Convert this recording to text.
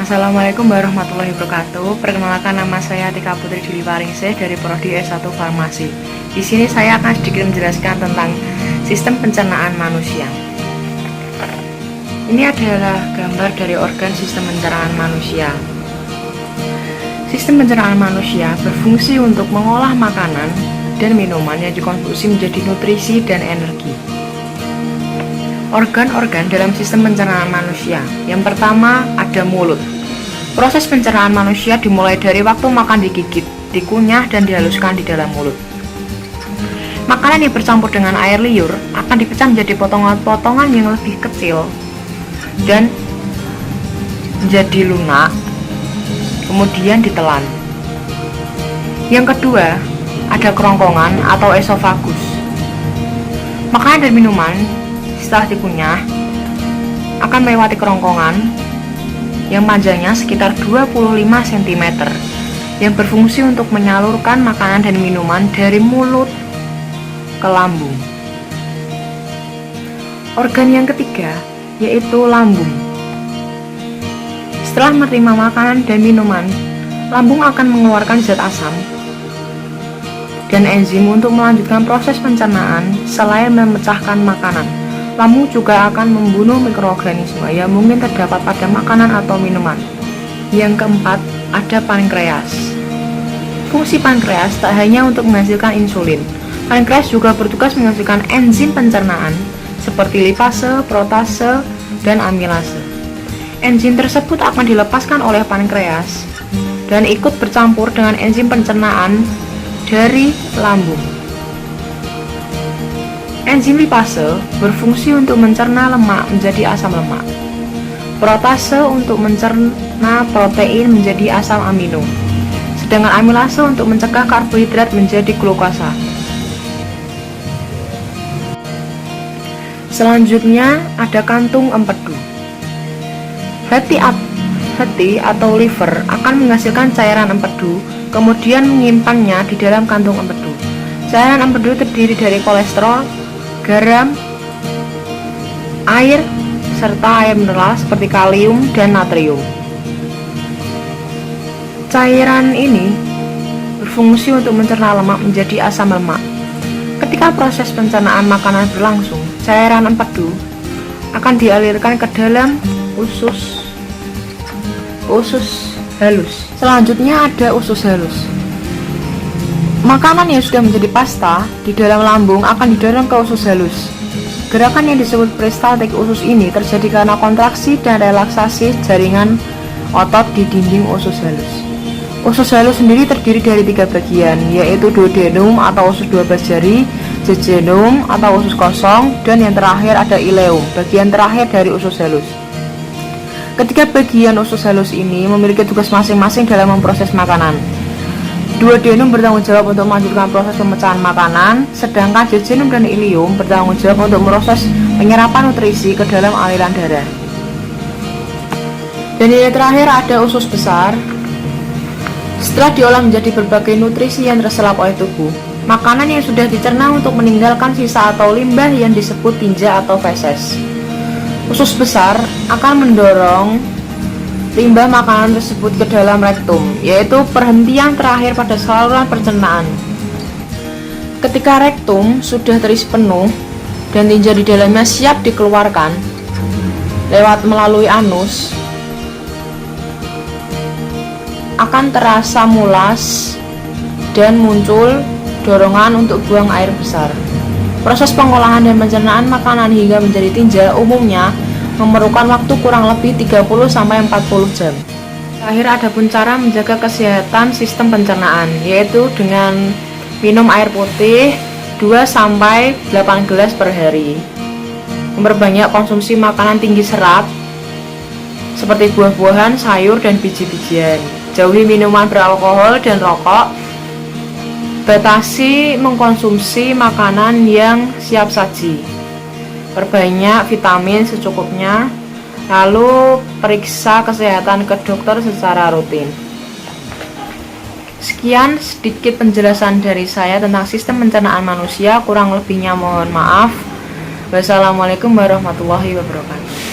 Assalamualaikum warahmatullahi wabarakatuh. Perkenalkan, nama saya Tika Putri Juli Paringse dari Prodi S1 Farmasi. Di sini saya akan sedikit menjelaskan tentang sistem pencernaan manusia. Ini adalah gambar dari organ sistem pencernaan manusia. Sistem pencernaan manusia berfungsi untuk mengolah makanan dan minuman yang dikonsumsi menjadi nutrisi dan energi. Organ-organ dalam sistem pencernaan manusia. Yang pertama ada mulut. Proses pencernaan manusia dimulai dari waktu makan digigit, dikunyah, dan dihaluskan di dalam mulut. Makanan yang bercampur dengan air liur akan dipecah menjadi potongan-potongan yang lebih kecil dan menjadi lunak, kemudian ditelan. Yang kedua, ada kerongkongan atau esofagus. Makanan dan minuman setelah dikunyah akan melewati kerongkongan yang panjangnya sekitar 25 cm yang berfungsi untuk menyalurkan makanan dan minuman dari mulut ke lambung. Organ yang ketiga yaitu lambung. Setelah menerima makanan dan minuman, lambung akan mengeluarkan zat asam dan enzim untuk melanjutkan proses pencernaan. Selain memecahkan makanan, lambung juga akan membunuh mikroorganisme yang mungkin terdapat pada makanan atau minuman. Yang keempat, ada pankreas. Fungsi pankreas tak hanya untuk menghasilkan insulin. Pankreas juga bertugas menghasilkan enzim pencernaan seperti lipase, protase, dan amilase. Enzim tersebut akan dilepaskan oleh pankreas dan ikut bercampur dengan enzim pencernaan dari lambung. Enzim lipase berfungsi untuk mencerna lemak menjadi asam lemak. Protase untuk mencerna protein menjadi asam amino. Sedangkan amilase untuk mencegah karbohidrat menjadi glukosa. Selanjutnya ada kantung empedu. Hati atau liver akan menghasilkan cairan empedu, kemudian menyimpannya di dalam kantung empedu. Cairan empedu terdiri dari kolesterol, garam, air, serta air mineral seperti kalium dan natrium. Cairan ini berfungsi untuk mencerna lemak menjadi asam lemak. Ketika proses pencernaan makanan berlangsung, cairan empedu akan dialirkan ke dalam usus halus. Selanjutnya ada usus halus. Makanan yang sudah menjadi pasta di dalam lambung akan didorong ke usus halus. Gerakan yang disebut peristaltik usus ini terjadi karena kontraksi dan relaksasi jaringan otot di dinding usus halus. Usus halus sendiri terdiri dari 3 bagian, yaitu duodenum atau usus 12 jari, jejunum atau usus kosong, dan yang terakhir ada ileum, bagian terakhir dari usus halus. Ketiga bagian usus halus ini memiliki tugas masing-masing dalam memproses makanan. Duodenum bertanggung jawab untuk melanjutkan proses pemecahan makanan, sedangkan jejunum dan ileum bertanggung jawab untuk proses penyerapan nutrisi ke dalam aliran darah. Dan yang terakhir ada usus besar. Setelah diolah menjadi berbagai nutrisi yang terserap oleh tubuh, makanan yang sudah dicerna untuk meninggalkan sisa atau limbah yang disebut tinja atau feses. Usus besar akan mendorong limbah makanan tersebut ke dalam rektum, yaitu perhentian terakhir pada saluran pencernaan. Ketika rektum sudah terisi penuh dan tinja di dalamnya siap dikeluarkan lewat melalui anus, akan terasa mulas dan muncul dorongan untuk buang air besar. Proses pengolahan dan pencernaan makanan hingga menjadi tinja umumnya memerlukan waktu kurang lebih 30-40 jam. Terakhir, ada pun cara menjaga kesehatan sistem pencernaan, yaitu dengan minum air putih 2-8 gelas per hari, memperbanyak konsumsi makanan tinggi serat seperti buah-buahan, sayur, dan biji-bijian, jauhi minuman beralkohol dan rokok, batasi mengkonsumsi makanan yang siap saji, perbanyak vitamin secukupnya, lalu periksa kesehatan ke dokter secara rutin. Sekian sedikit penjelasan dari saya tentang sistem pencernaan manusia, kurang lebihnya mohon maaf. Wassalamualaikum warahmatullahi wabarakatuh.